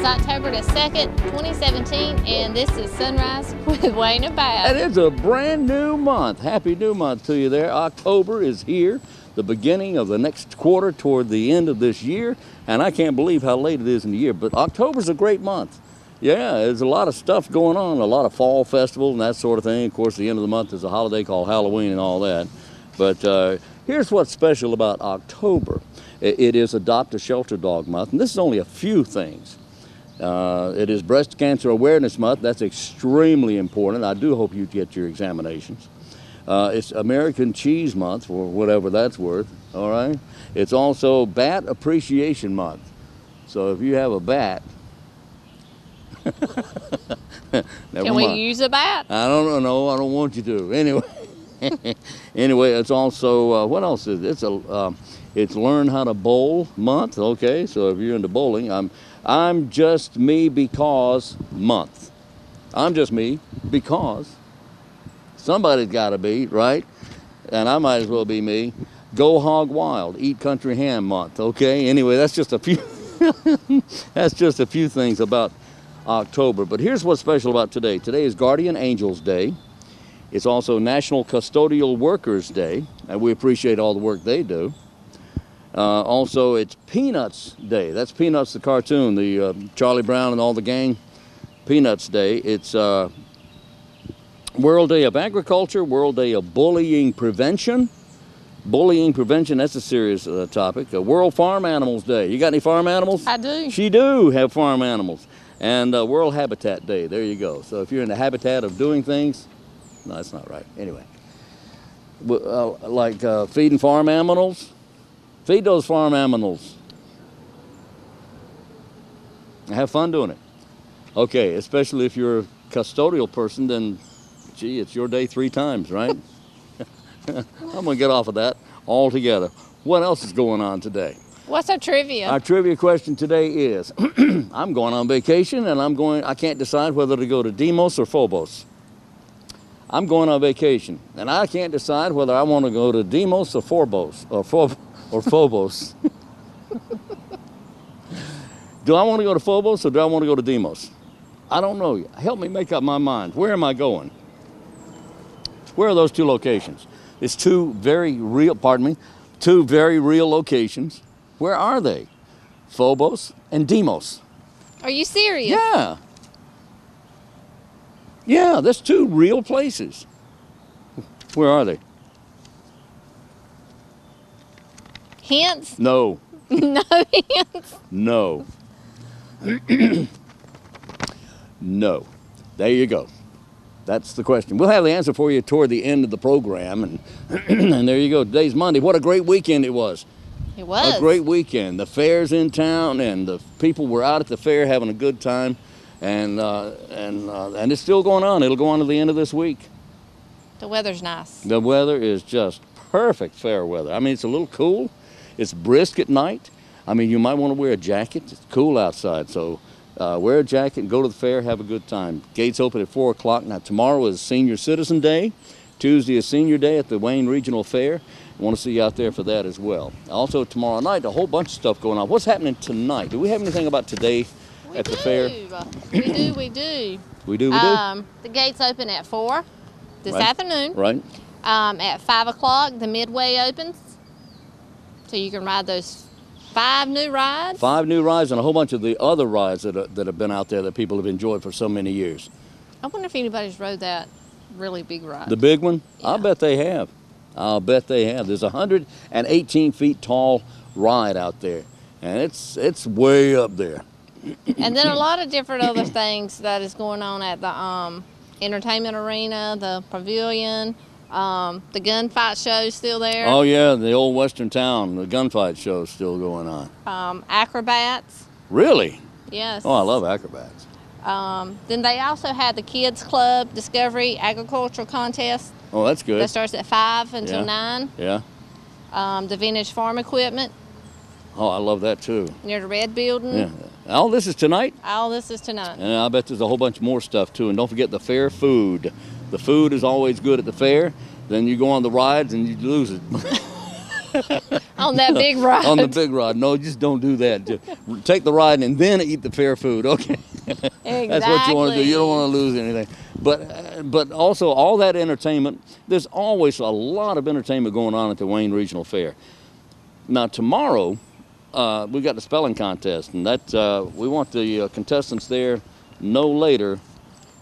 is October the 2nd, 2017, and this is Sunrise with Wayne and Pat. And it's a brand new month. Happy new month to you there. October is here, the beginning of the next quarter toward the end of this year, and I can't believe how late it is in the year, but October's a great month. Yeah, there's a lot of stuff going on, a lot of fall festivals and that sort of thing. Of course, the end of the month is a holiday called Halloween and all that. But here's what's special about October. It is Adopt a Shelter Dog Month, and this is only a few things. It is Breast Cancer Awareness Month. That's extremely important. I do hope you get your examinations. It's American Cheese Month, for whatever that's worth, all right? It's also Bat Appreciation Month. So if you have a bat, can we use a bat? I don't know. I don't want you to. Anyway, anyway, it's also, what else is it? It's Learn How to Bowl Month, okay? So if you're into bowling, I'm just me because month. I'm just me because somebody's got to be, right? And I might as well be me. Go Hog Wild, Eat Country Ham Month, okay? Anyway, that's just a few that's just a few things about October. But here's what's special about today. Today is Guardian Angels Day. It's also National Custodial Workers Day, and we appreciate all the work they do. Also, it's Peanuts Day. That's Peanuts, the cartoon, the Charlie Brown and all the gang. Peanuts Day. It's World Day of Agriculture, World Day of Bullying Prevention. Bullying prevention, that's a serious topic. World Farm Animals Day. You got any farm animals? I do. She do have farm animals. And World Habitat Day. There you go. So if you're in the habitat of doing things, no, that's not right. Anyway, like feeding farm animals. Feed those farm animals. Have fun doing it. Okay, especially if you're a custodial person, then, gee, it's your day 3 times, right? I'm going to get off of that altogether. What else is going on today? What's our trivia? Our trivia question today is, I'm going on vacation and I can't decide whether to go to Demos or Phobos. I'm going on vacation and I can't decide whether I want to go to Demos or Phobos. Do I want to go to Phobos or do I want to go to Demos? I don't know yet. Help me make up my mind. Where am I going? Where are those 2 locations? It's 2 very real locations. Where are they? Phobos and Demos. Are you serious? Yeah. Yeah, that's 2 real places. Where are they? Hints? No. No hints? No. No. There you go. That's the question. We'll have the answer for you toward the end of the program. And, and there you go. Today's Monday. What a great weekend it was. It was. A great weekend. The fair's in town, and the people were out at the fair having a good time. And it's still going on. It'll go on to the end of this week. The weather's nice. The weather is just perfect fair weather. I mean, it's a little cool. It's brisk at night. I mean, you might want to wear a jacket. It's cool outside, so wear a jacket and go to the fair, have a good time. Gates open at 4 o'clock. Now, tomorrow is Senior Citizen Day. Tuesday is Senior Day at the Wayne Regional Fair. I want to see you out there for that as well. Also, tomorrow night, a whole bunch of stuff going on. What's happening tonight? Do we have anything about today at the fair? We do. We do? The gates open at 4 this afternoon. Right. At 5 o'clock, the Midway opens. So you can ride those 5 new rides. 5 new rides and a whole bunch of the other rides that have been out there that people have enjoyed for so many years. I wonder if anybody's rode that really big ride. The big one? Yeah. I'll bet they have. I'll bet they have. There's a 118 feet tall ride out there, and it's way up there. And then a lot of different other things that is going on at the entertainment arena, the pavilion. The gunfight show's still there. Oh yeah, the old Western town, the gunfight show's still going on. Acrobats. Really? Yes. Oh, I love acrobats. Then they also had the Kids Club Discovery Agricultural Contest. Oh, that's good. That starts at 5 until 9. Yeah. The vintage farm equipment. Oh, I love that too. Near the red building. Yeah. All this is tonight? All this is tonight. And I bet there's a whole bunch more stuff too. And don't forget the fair food. The food is always good at the fair. Then you go on the rides and you lose it. On that big ride. On the big ride. No, just don't do that. Just take the ride and then eat the fair food. Okay. Exactly. That's what you want to do. You don't want to lose anything. But also all that entertainment, there's always a lot of entertainment going on at the Wayne Regional Fair. Now tomorrow, we got the spelling contest, and that we want the contestants there no later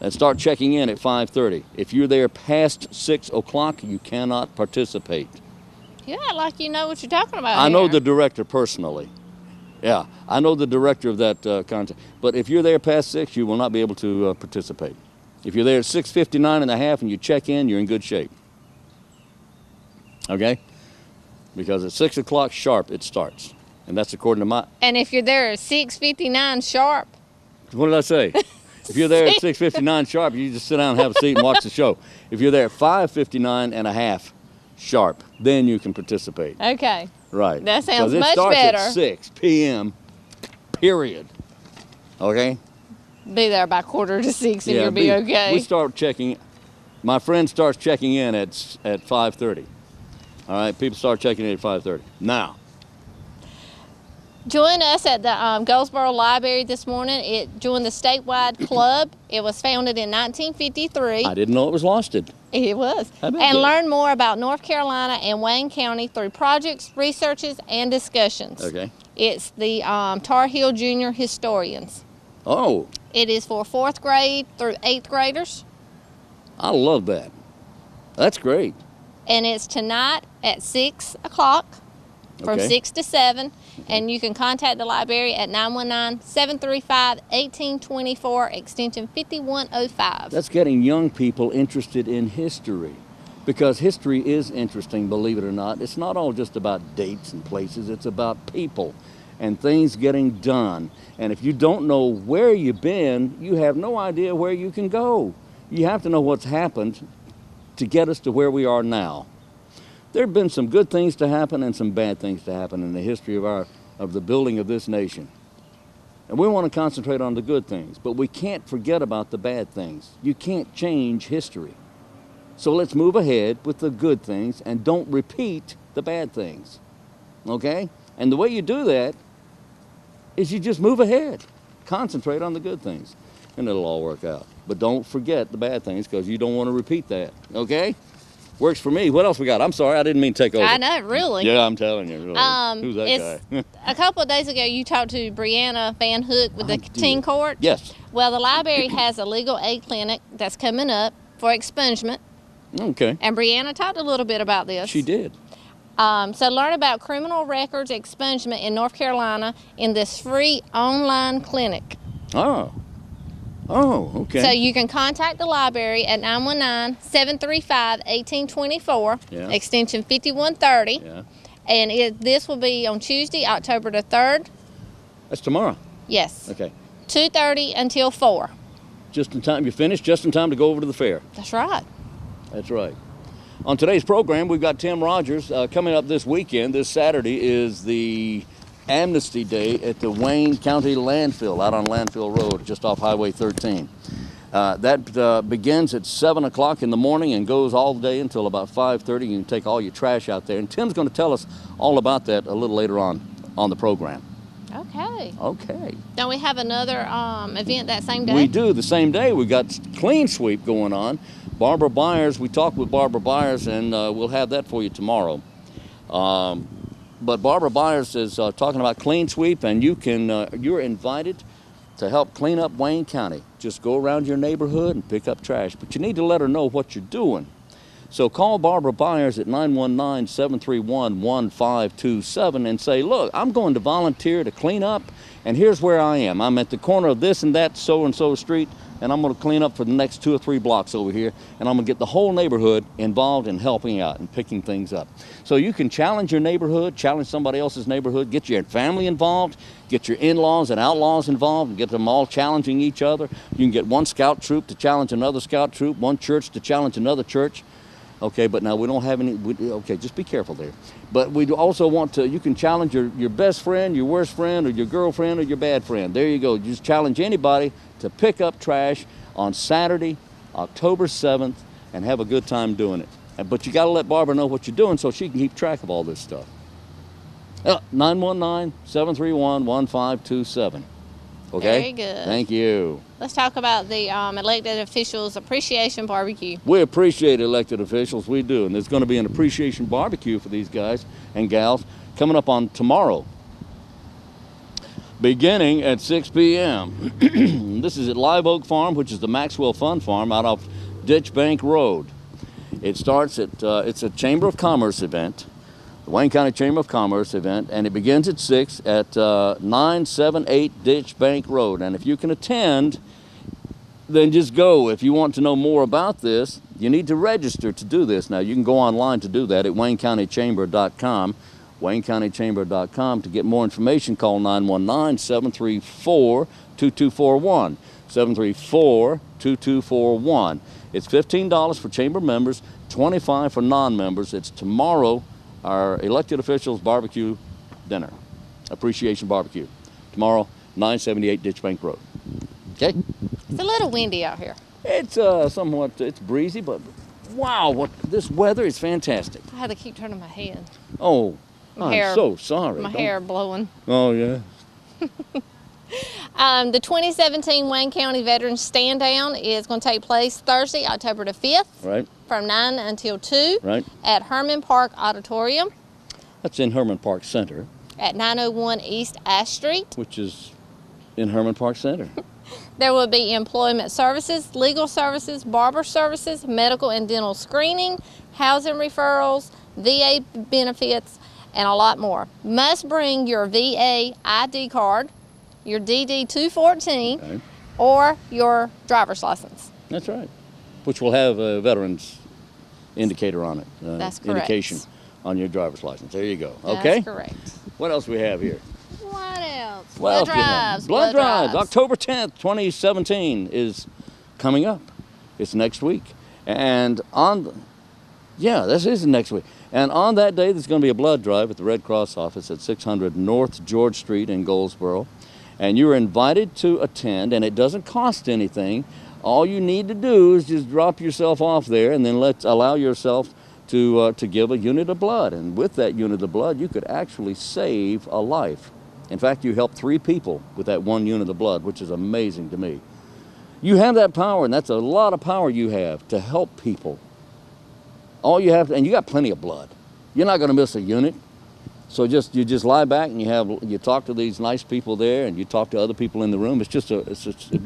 and start checking in at 5:30. If you're there past 6 o'clock, you cannot participate. You act like you know what you're talking about. I know here. the director personally. Yeah, I know the director of that contest. But if you're there past 6, you will not be able to participate. If you're there at 6:59 and a half and you check in, you're in good shape. Okay? Because at 6 o'clock sharp it starts. And that's according to my... And if you're there at 6:59 sharp. What did I say? If you're there at 6:59 sharp, you just sit down and have a seat and watch the show. If you're there at 5:59 and a half sharp, then you can participate. Okay. Right. That sounds much better. better. It starts at 6 p.m., period. Okay? Be there by 5:45 and you'll be okay. We start checking, my friend starts checking in at 5:30. All right, people start checking in at 5:30. Now. Join us at the Goldsboro Library this morning. It joined the statewide club. It was founded in 1953. I didn't know it was losted. It was. And learn more about North Carolina and Wayne County through projects, researches, and discussions. Okay. It's the Tar Heel Junior Historians. Oh. It is for 4th grade through 8th graders. I love that. That's great. And it's tonight at 6 o'clock from 6 to 7. And you can contact the library at 919-735-1824, extension 5105. That's getting young people interested in history, because history is interesting, believe it or not. It's not all just about dates and places. It's about people and things getting done. And if you don't know where you've been, you have no idea where you can go. You have to know what's happened to get us to where we are now. There have been some good things to happen and some bad things to happen in the history of the building of this nation. And we want to concentrate on the good things, but we can't forget about the bad things. You can't change history. So let's move ahead with the good things and don't repeat the bad things. Okay? And the way you do that is you just move ahead. Concentrate on the good things, and it'll all work out. But don't forget the bad things, because you don't want to repeat that. Okay? Works for me. What else we got? I'm sorry, I didn't mean to take over. I know, really. Yeah, I'm telling you. Really. Who's that guy? A couple of days ago, you talked to Brianna Van Hook with the teen court. Yes. Well, the library has a legal aid clinic that's coming up for expungement. Okay. And Brianna talked a little bit about this. She did. So learn about criminal records expungement in North Carolina in this free online clinic. Oh. Oh, okay. So you can contact the library at 919-735-1824, extension 5130. Yeah. And this will be on Tuesday, October the 3rd. That's tomorrow. Yes. Okay. 2:30 until 4. Just in time, you finish just in time to go over to the fair. That's right. That's right. On today's program, we've got Tim Rogers. Coming up this weekend, this Saturday, is the Amnesty Day at the Wayne County Landfill, out on Landfill Road, just off Highway 13. That begins at 7 o'clock in the morning and goes all day until about 5:30. You can take all your trash out there. And Tim's going to tell us all about that a little later on the program. Okay. Okay. Don't we have another event that same day? We do, the same day. We got Clean Sweep going on. Barbara Byers, we talked with Barbara Byers, and we'll have that for you tomorrow. But Barbara Byers is talking about Clean Sweep, and you're invited to help clean up Wayne County. Just go around your neighborhood and pick up trash, but you need to let her know what you're doing. So call Barbara Byers at 919-731-1527 and say, look, I'm going to volunteer to clean up, and here's where I am. I'm at the corner of this and that so-and-so street, and I'm going to clean up for the next 2 or 3 blocks over here, and I'm going to get the whole neighborhood involved in helping out and picking things up. So you can challenge your neighborhood, challenge somebody else's neighborhood, get your family involved, get your in-laws and outlaws involved, and get them all challenging each other. You can get one scout troop to challenge another scout troop, one church to challenge another church. Okay, but now we don't have any, okay, just be careful there. But we also want to, you can challenge your best friend, your worst friend, or your girlfriend, or your bad friend. There you go. You just challenge anybody to pick up trash on Saturday, October 7th, and have a good time doing it. But you got to let Barbara know what you're doing so she can keep track of all this stuff. 919-731-1527. Okay? Very good. Thank you. Let's talk about the elected officials appreciation barbecue. We appreciate elected officials, we do, and there's going to be an appreciation barbecue for these guys and gals coming up on tomorrow, beginning at 6 p.m. This is at Live Oak Farm, which is the Maxwell Fun Farm out off Ditch Bank Road. It starts at, it's a Chamber of Commerce event, the Wayne County Chamber of Commerce event, and it begins at 6 at 978 Ditch Bank Road. And if you can attend, then just go. If you want to know more about this, you need to register to do this. Now, you can go online to do that at WayneCountyChamber.com. WayneCountyChamber.com. To get more information, call 919-734-2241. 734-2241. It's $15 for chamber members, $25 for non-members. It's tomorrow, our elected officials barbecue dinner, appreciation barbecue. Tomorrow, 978 Ditch Bank Road. Okay? It's a little windy out here. It's somewhat, it's breezy, but wow, this weather is fantastic. I had to keep turning my head. Oh, My I'm so sorry. My hair blowing. Oh, yeah. The 2017 Wayne County Veterans Stand Down is going to take place Thursday, October the 5th. Right. From 9 until 2. Right. At Herman Park Auditorium. That's in Herman Park Center. At 901 East Ash Street. Which is in Herman Park Center. There will be employment services, legal services, barber services, medical and dental screening, housing referrals, VA benefits, and a lot more. Must bring your VA ID card, your DD-214, Okay. or your driver's license. That's right. Which will have a veteran's indicator on it. That's correct. Indication on your driver's license. There you go. Okay? That's correct. What else we have here? What else? What else Blood we have? drives. Blood drives. October 10th, 2017 is coming up. It's next week. And this is next week. And on that day, there's going to be a blood drive at the Red Cross office at 600 North George Street in Goldsboro. And you're invited to attend, and it doesn't cost anything. All you need to do is just drop yourself off there and then allow yourself to give a unit of blood. And with that unit of blood, you could actually save a life. In fact, you help 3 people with that 1 unit of blood, which is amazing to me. You have that power, and that's a lot of power you have to help people. All you have to, and you got plenty of blood. You're not going to miss a unit. So you just lie back and you talk to these nice people there, and you talk to other people in the room. It's just a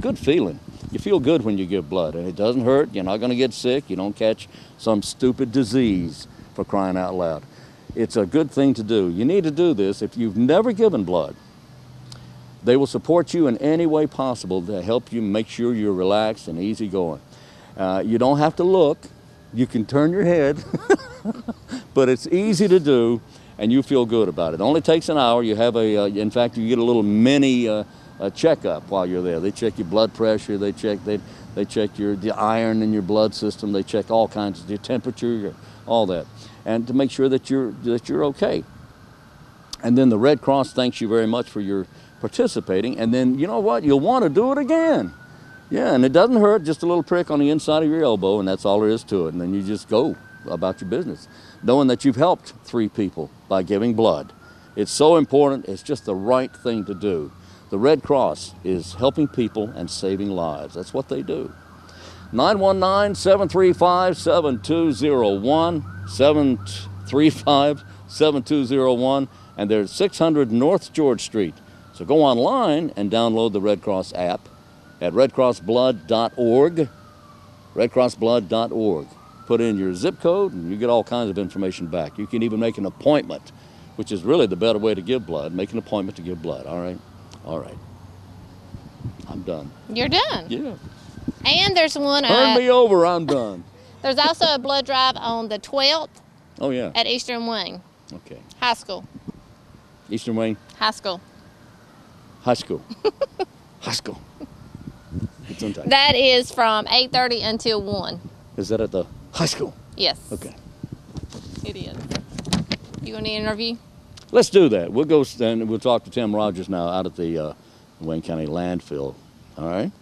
good feeling. You feel good when you give blood, and it doesn't hurt. You're not going to get sick. You don't catch some stupid disease, for crying out loud. It's a good thing to do. You need to do this. If you've never given blood, they will support you in any way possible to help you make sure you're relaxed and easygoing. You don't have to look. You can turn your head, but it's easy to do, and you feel good about it. It only takes an hour. You have in fact, you get a little mini checkup while you're there. They check your blood pressure. They check the iron in your blood system. They check all kinds of your temperature, all that, and to make sure that you're okay. And then the Red Cross thanks you very much for your participating. And then you know what? You'll want to do it again. Yeah, and it doesn't hurt, just a little prick on the inside of your elbow, and that's all there is to it. And then you just go about your business, knowing that you've helped 3 people by giving blood. It's so important. It's just the right thing to do. The Red Cross is helping people and saving lives. That's what they do. 919-735-7201, 735-7201, and they're at 600 North George Street. So go online and download the Red Cross app at redcrossblood.org, redcrossblood.org. Put in your zip code and you get all kinds of information back. You can even make an appointment, which is really the better way to give blood. Make an appointment to give blood, all right? All right. I'm done. You're done? Yeah. And there's one... Turn me over, I'm done. There's also a blood drive on the 12th. Oh, yeah. At Eastern Wayne. Okay. High school. Eastern Wayne? High school. High school. High school. That is from 8:30 until 1. Is that at the high school? Yes. Okay. It is. You want to interview? Let's do that. We'll go and we'll talk to Tim Rogers now out at the Wayne County landfill. All right?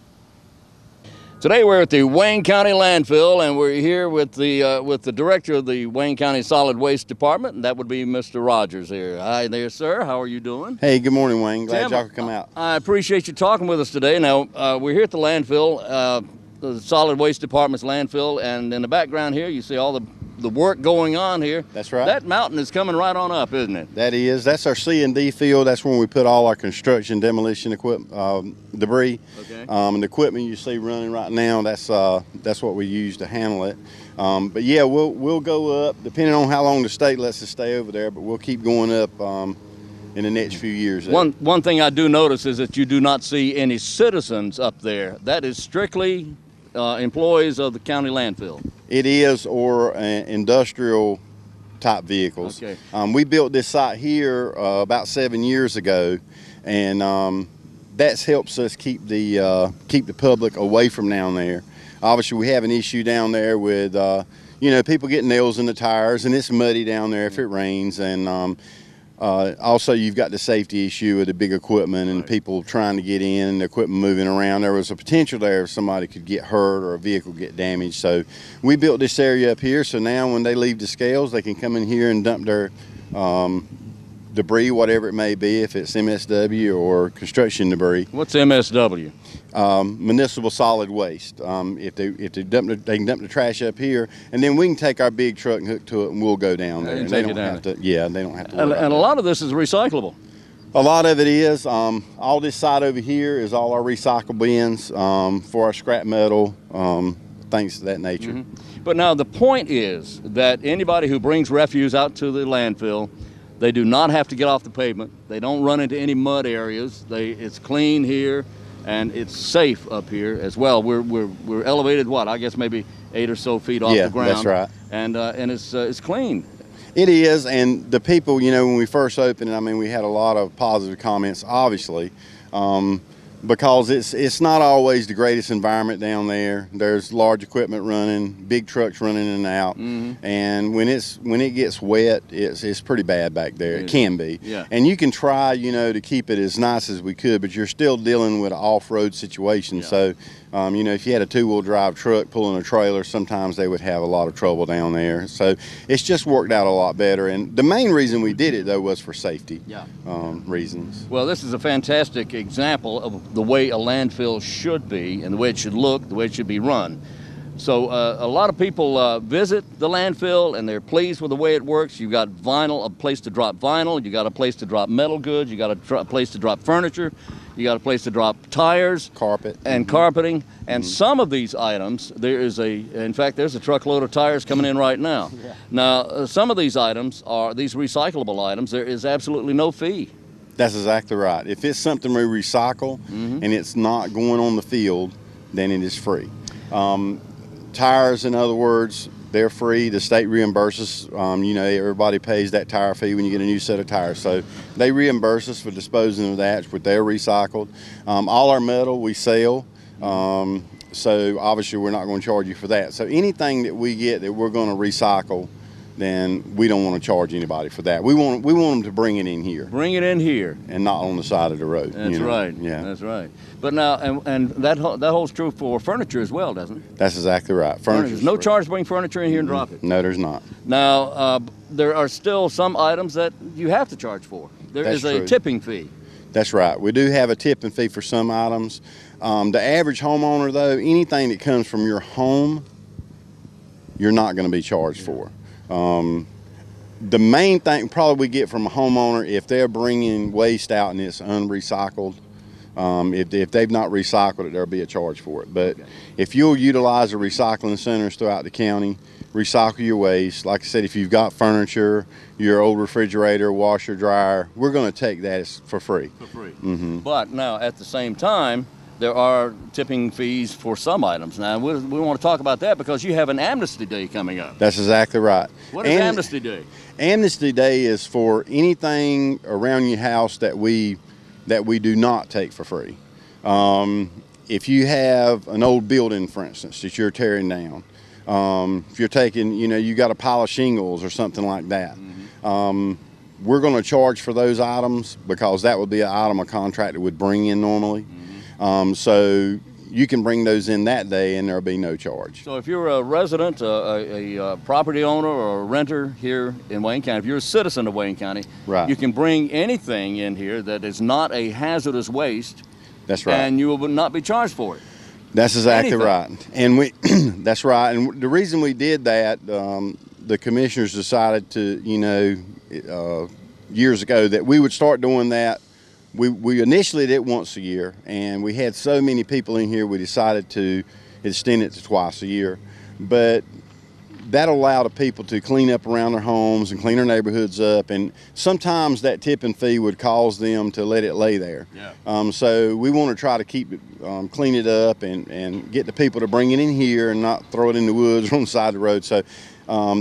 Today we're at the Wayne County Landfill, and we're here with the director of the Wayne County Solid Waste Department, and that would be Mr. Rogers here. Hi there, sir. How are you doing? Hey, good morning, Wayne. Glad Tim, y'all could come out. I appreciate you talking with us today. Now, we're here at the landfill, the Solid Waste Department's landfill, and in the background here you see all the work going on here. That's right. That mountain is coming right on up, isn't it? That is. That's our C&D field. That's when we put all our construction demolition equipment, debris. Okay. And the equipment you see running right now, that's what we use to handle it. But yeah, we'll go up depending on how long the state lets us stay over there. But we'll keep going up in the next few years. One thing I do notice is that you do not see any citizens up there. That is strictly employees of the county landfill. It is, or industrial type vehicles. Okay. We built this site here about 7 years ago, and that helps us keep the public away from down there. Obviously, we have an issue down there with people getting nails in the tires, and it's muddy down there if it rains, and also you've got the safety issue of the big equipment and people trying to get in and the equipment moving around. There was a potential there if somebody could get hurt or a vehicle get damaged. So we built this area up here, so now when they leave the scales, they can come in here and dump their debris, whatever it may be, if it's MSW or construction debris. What's MSW? Municipal solid waste. If they dump they can dump the trash up here, and then we can take our big truck and hook to it, and we'll go down there. And they take don't it down have to. Yeah, they don't have to. And a lot of this is recyclable. A lot of it is. All this side over here is all our recycle bins for our scrap metal, things of that nature. Mm-hmm. But now the point is that anybody who brings refuse out to the landfill, they do not have to get off the pavement. They don't run into any mud areas. It's clean here, and it's safe up here as well. We're elevated, what, I guess maybe 8 or so feet off the ground. Yeah, that's right. And it's clean. It is, and the people, when we first opened it, I mean, we had a lot of positive comments, obviously, because it's not always the greatest environment down there. There's large equipment running, big trucks running in and out, and when it gets wet, it's pretty bad back there. It can be, yeah. And you can try, to keep it as nice as we could, but you're still dealing with an off-road situation. Yeah. So, if you had a two-wheel drive truck pulling a trailer, sometimes they would have a lot of trouble down there. So it's just worked out a lot better. And the main reason we did it, though, was for safety reasons. Well, this is a fantastic example of the way a landfill should be and the way it should look, the way it should be run. So a lot of people visit the landfill and they're pleased with the way it works. You've got vinyl, a place to drop vinyl. You got a place to drop metal goods. You got a place to drop furniture. You got a place to drop tires, Carpet, and carpeting. And some of these items, there's a truckload of tires coming in right now. Yeah. Now, some of these items are these recyclable items. There is absolutely no fee. That's exactly right. If it's something we recycle and it's not going on the field, then it is free. Tires, in other words, they're free. The state reimburses. Everybody pays that tire fee when you get a new set of tires. So they reimburse us for disposing of that, but they're recycled. All our metal we sell. So obviously we're not going to charge you for that. So anything that we get that we're going to recycle, then we don't want to charge anybody for that. We want them to bring it in here. Bring it in here. And not on the side of the road. That's right. Yeah. That's right. But now, and that holds true for furniture as well, doesn't it? That's exactly right. There's no charge to bring furniture in here and drop it. No, there's not. Now, there are still some items that you have to charge for. There is a tipping fee. That's right. We do have a tipping fee for some items. The average homeowner, though, anything that comes from your home, you're not going to be charged for. The main thing probably we get from a homeowner, if they're bringing waste out and it's unrecycled, if they've not recycled it, there'll be a charge for it. But if you'll utilize the recycling centers throughout the county, recycle your waste. Like I said, if you've got furniture, your old refrigerator, washer, dryer, we're going to take that for free. For free. But now, at the same time, there are tipping fees for some items. Now, we want to talk about that because you have an Amnesty Day coming up. That's exactly right. What is Amnesty Day? Amnesty Day is for anything around your house that we do not take for free. If you have an old building, for instance, that you're tearing down, if you're taking, you got a pile of shingles or something like that, we're going to charge for those items because that would be an item a contractor would bring in normally. So, you can bring those in that day and there'll be no charge. So if you're a resident, a property owner or a renter here in Wayne County, if you're a citizen of Wayne County, Right. you can bring anything in here that is not a hazardous waste. That's right. And you will not be charged for it. That's exactly Anything. right. And we, that's right. And the reason we did that, the commissioners decided to, years ago that we would start doing that. We initially did it once a year, and we had so many people in here, we decided to extend it to twice a year. But that allowed the people to clean up around their homes and clean their neighborhoods up, and sometimes that tipping fee would cause them to let it lay there. Yeah. So we want to try to keep it, clean it up and get the people to bring it in here and not throw it in the woods or on the side of the road. So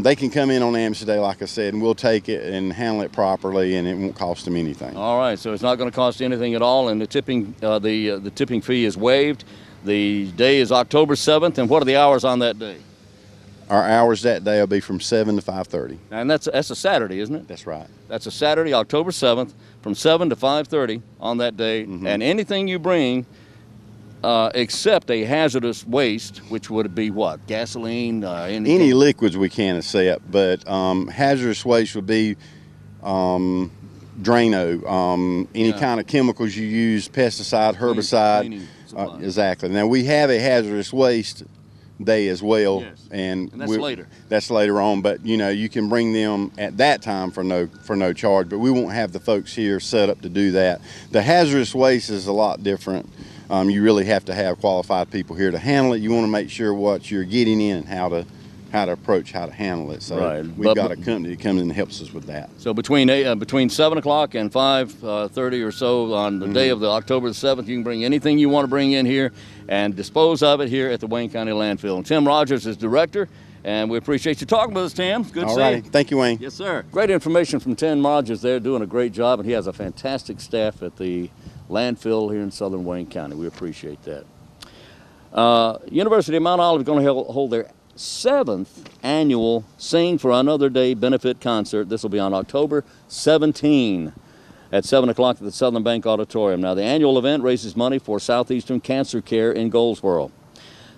they can come in on Amnesty Day, like I said, and we'll take it and handle it properly, and it won't cost them anything. All right, so it's not going to cost you anything at all, and the tipping fee is waived. The day is October 7th, and what are the hours on that day? Our hours that day will be from 7 to 5:30. And that's a Saturday, isn't it? That's right. That's a Saturday, October 7th, from 7 to 5:30 on that day. Mm-hmm. And anything you bring, except a hazardous waste, which would be what? Gasoline? Anything? Any liquids we can accept, but hazardous waste would be Drano, any kind of chemicals you use, pesticide, herbicide. Cleaning supplies. Exactly. Now we have a hazardous waste day as well, Yes. and that's later. That's later on, but you can bring them at that time for no charge. But we won't have the folks here set up to do that. The hazardous waste is a lot different. You really have to have qualified people here to handle it. You want to make sure what you're getting in and how to approach, how to handle it. So Right. we've got a company that comes in and helps us with that. So between 7 o'clock and 5:30 or so on the day of the October the 7th, you can bring anything you want to bring in here and dispose of it here at the Wayne County Landfill. And Tim Rogers is director, and we appreciate you talking with us, Tim. Good to All see right. you. Thank you, Wayne. Yes, sir. Great information from Tim Rogers there, doing a great job, and he has a fantastic staff at the landfill here in southern Wayne County. We appreciate that. University of Mount Olive is going to hold their 7th annual Sing for Another Day benefit concert. This will be on October 17 at 7 o'clock at the Southern Bank Auditorium. Now, the annual event raises money for Southeastern Cancer Care in Goldsboro.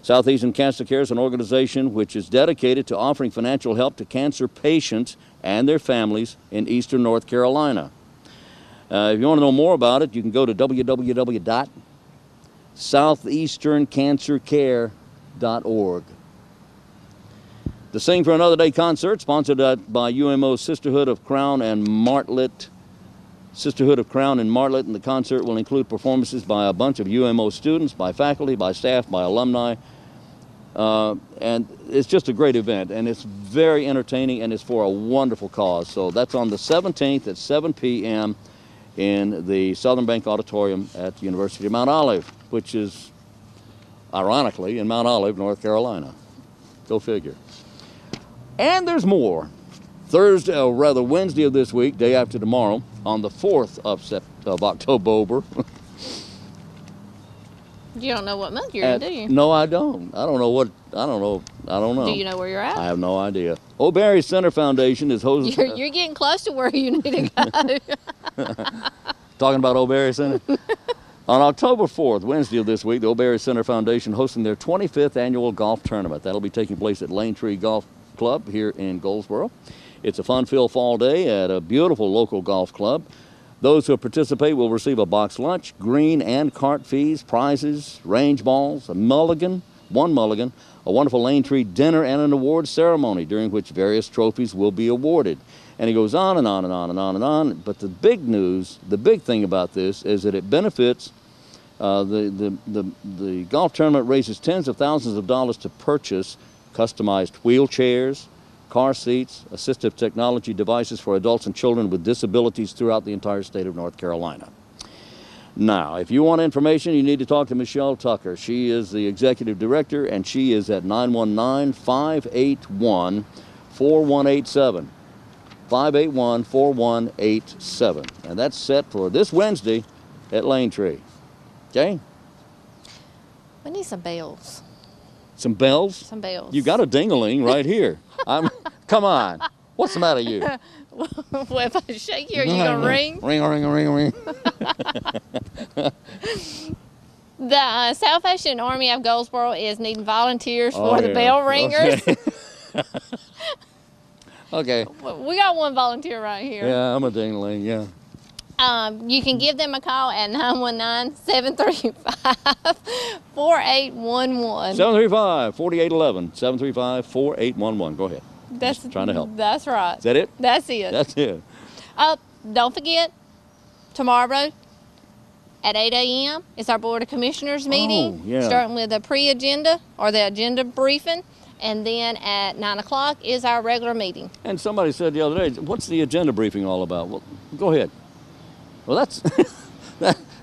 Southeastern Cancer Care is an organization which is dedicated to offering financial help to cancer patients and their families in eastern North Carolina. If you want to know more about it, you can go to www.southeasterncancercare.org. The Sing for Another Day concert, sponsored by UMO Sisterhood of Crown and Martlet. And the concert will include performances by a bunch of UMO students, by faculty, by staff, by alumni. And it's just a great event, and it's very entertaining, and it's for a wonderful cause. So that's on the 17th at 7 p.m. in the Southern Bank Auditorium at the University of Mount Olive, which is, ironically, in Mount Olive, North Carolina. Go figure. And there's more. Wednesday of this week, day after tomorrow, on the 4th of October. You don't know what month you're in, do you? No, I don't. I don't know. Do you know where you're at? I have no idea. O'Barry Center Foundation is hosting. You're getting close to where you need to go. Talking about O'Barry Center? On October 4th, Wednesday of this week, the O'Barry Center Foundation hosting their 25th annual golf tournament. That'll be taking place at Lane Tree Golf Club here in Goldsboro. It's a fun-filled fall day at a beautiful local golf club. Those who participate will receive a box lunch, green and cart fees, prizes, range balls, one mulligan, a wonderful Lane Tree dinner, and an award ceremony during which various trophies will be awarded. And he goes on and on and on and on and on. But the big news, the big thing about this is that it benefits the golf tournament raises tens of thousands of dollars to purchase customized wheelchairs, car seats, assistive technology devices for adults and children with disabilities throughout the entire state of North Carolina. Now, if you want information, you need to talk to Michelle Tucker. She is the executive director, and she is at 919-581-4187. 581-4187. And that's set for this Wednesday at Lane Tree. Okay? We need some bells. Some bells? Some bells. You got a ding-a-ling right here. Come on. What's the matter with you? Well, if I shake you, are you going to ring? Ring, ring, ring, ring. The Salvation Army of Goldsboro is needing volunteers Oh, for the yeah. bell ringers. Okay. We got one volunteer right here. Yeah, I'm a dingling, yeah. You can give them a call at 919-735-4811. 735-4811. 735-4811. Go ahead. That's Just trying to help. That's right. Is that it? That's it. That's it. Don't forget, tomorrow at 8 a.m. is our Board of Commissioners meeting, yeah. starting with the pre-agenda or the agenda briefing, and then at 9 o'clock is our regular meeting. And somebody said the other day, what's the agenda briefing all about? Well, go ahead. Well, that's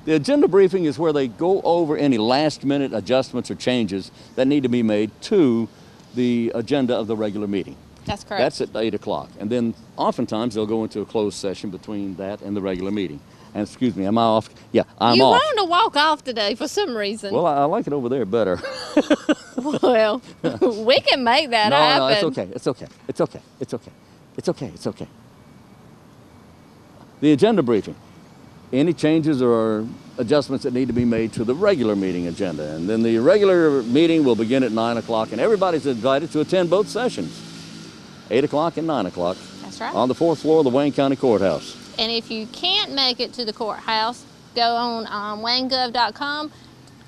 the agenda briefing is where they go over any last-minute adjustments or changes that need to be made to the agenda of the regular meeting. That's correct. That's at 8 o'clock. And then oftentimes they'll go into a closed session between that and the regular meeting. And excuse me, am I off? Yeah, I'm you off. wanted to walk off today for some reason. Well, I like it over there better. Well, we can make that happen. No, it's okay. It's okay. It's okay. It's okay. It's okay. It's okay. The agenda briefing. Any changes or adjustments that need to be made to the regular meeting agenda. And then the regular meeting will begin at 9 o'clock, and everybody's invited to attend both sessions, 8 o'clock and 9 o'clock. That's right. On the 4th floor of the Wayne County Courthouse. And if you can't make it to the courthouse, go on WayneGov.com,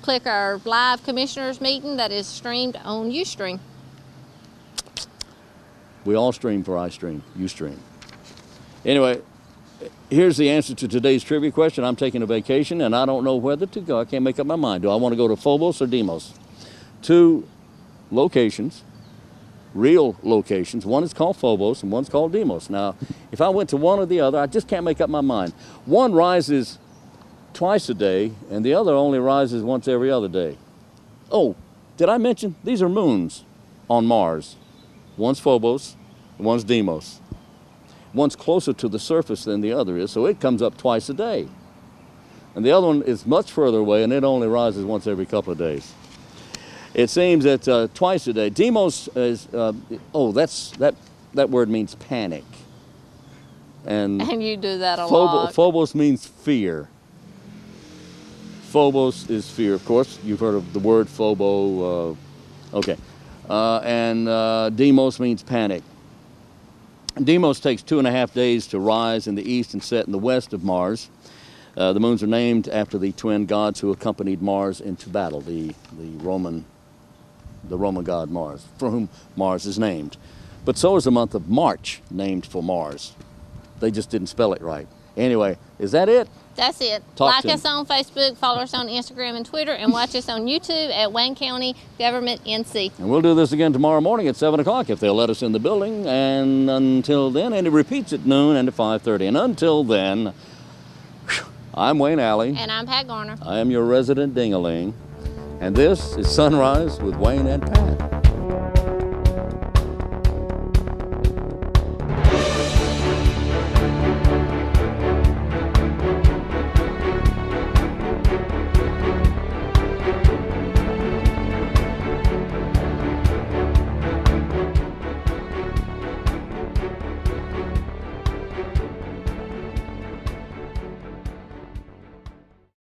click our live commissioners meeting that is streamed on Ustream. We all stream for iStream, Ustream. Anyway, here's the answer to today's trivia question. I'm taking a vacation and I don't know whether to go. I can't make up my mind. Do I want to go to Phobos or Deimos? Two locations, real locations. One is called Phobos and one's called Deimos. Now, if I went to one or the other, I just can't make up my mind. One rises twice a day and the other only rises once every other day. Oh, did I mention these are moons on Mars? One's Phobos, and one's Deimos. One's closer to the surface than the other is, so it comes up twice a day. And the other one is much further away, and it only rises once every couple of days. It seems that twice a day. Deimos is, that word means panic. And you do that a lot. Phobos means fear. Phobos is fear. Of course, you've heard of the word phobo. Okay. And Deimos means panic. Deimos takes 2.5 days to rise in the east and set in the west of Mars. The moons are named after the twin gods who accompanied Mars into battle, the Roman god Mars, for whom Mars is named. But so is the month of March named for Mars. They just didn't spell it right. Anyway, is that it? That's it. Talk like to us on Facebook, follow us on Instagram and Twitter, and watch us on YouTube at Wayne County Government NC. And we'll do this again tomorrow morning at 7 o'clock if they'll let us in the building. And until then, and it repeats at noon and at 5:30. And until then, I'm Wayne Alley. And I'm Pat Garner. I am your resident ding-a-ling. And this is Sunrise with Wayne and Pat.